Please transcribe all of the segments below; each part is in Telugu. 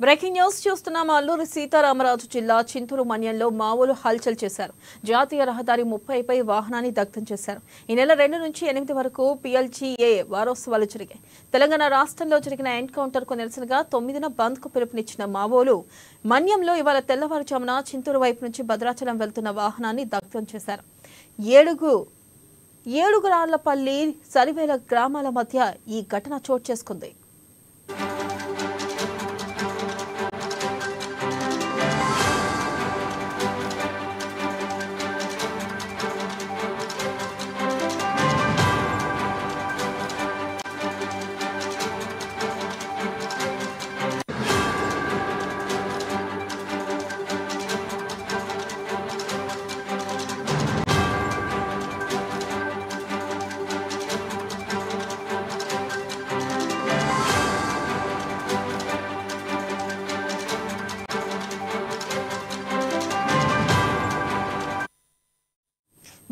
బ్రేకింగ్ న్యూస్ చూస్తున్నాం. అల్లూరి సీతారామరాజు జిల్లా చింతూరు మన్యంలో మావోలు హల్చల్ చేశారు. జాతీయ రహదారి 30పై వాహనాన్ని దగ్ధం చేశారు. ఈ నెల 2 నుంచి 8 వరకు PLGA వారోత్సవాలు జరిగాయి. తెలంగాణ రాష్ట్రంలో జరిగిన ఎన్కౌంటర్ కు నిరసనగా 9న బంద్ కు పిలుపునిచ్చిన మావోలు మన్యంలో ఇవాళ తెల్లవారుజామున చింతూరు వైపు నుంచి భద్రాచలం వెళ్తున్న వాహనాన్ని దగ్ధం చేశారు. ఏడుగురాళ్లపల్లి సరివేల గ్రామాల మధ్య ఈ ఘటన చోటు చేసుకుంది.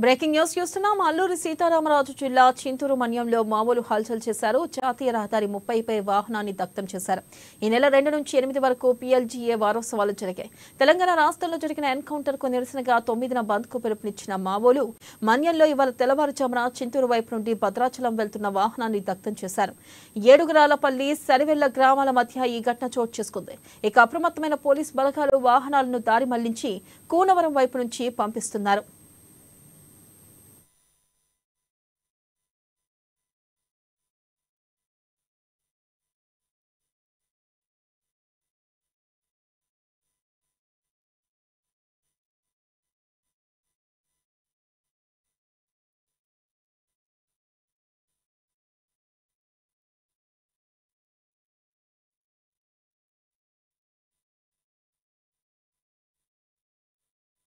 బ్రేకింగ్ న్యూస్ చూస్తున్నాం. అల్లూరి సీతారామరాజు జిల్లా చింతూరు మన్యంలో మావోలు హల్చల్ చేశారు. జాతీయ రహదారి 30పై వాహనాన్ని దగ్ధం చేశారు. ఈ నెల 2 నుంచి 8 వరకు PLGA వారోత్సవాలు జరిగాయి. తెలంగాణ రాష్ట్రంలో జరిగిన ఎన్కౌంటర్ కు నిరసనగా 9న బంద్ కు పిలుపునిచ్చిన మావోలు మన్యంలో ఇవాళ తెల్లవారుజామున చింతూరు వైపు నుండి భద్రాచలం వెళ్తున్న వాహనాన్ని దగ్ధం చేశారు. ఏడుగురాళ్లపల్లి సరివెల్ల గ్రామాల మధ్య ఈ ఘటన చోటు చేసుకుంది. ఇక అప్రమత్తమైన పోలీస్ బలగాలు వాహనాలను దారి మళ్లించి కూనవరం వైపు నుంచి పంపిస్తున్నారు.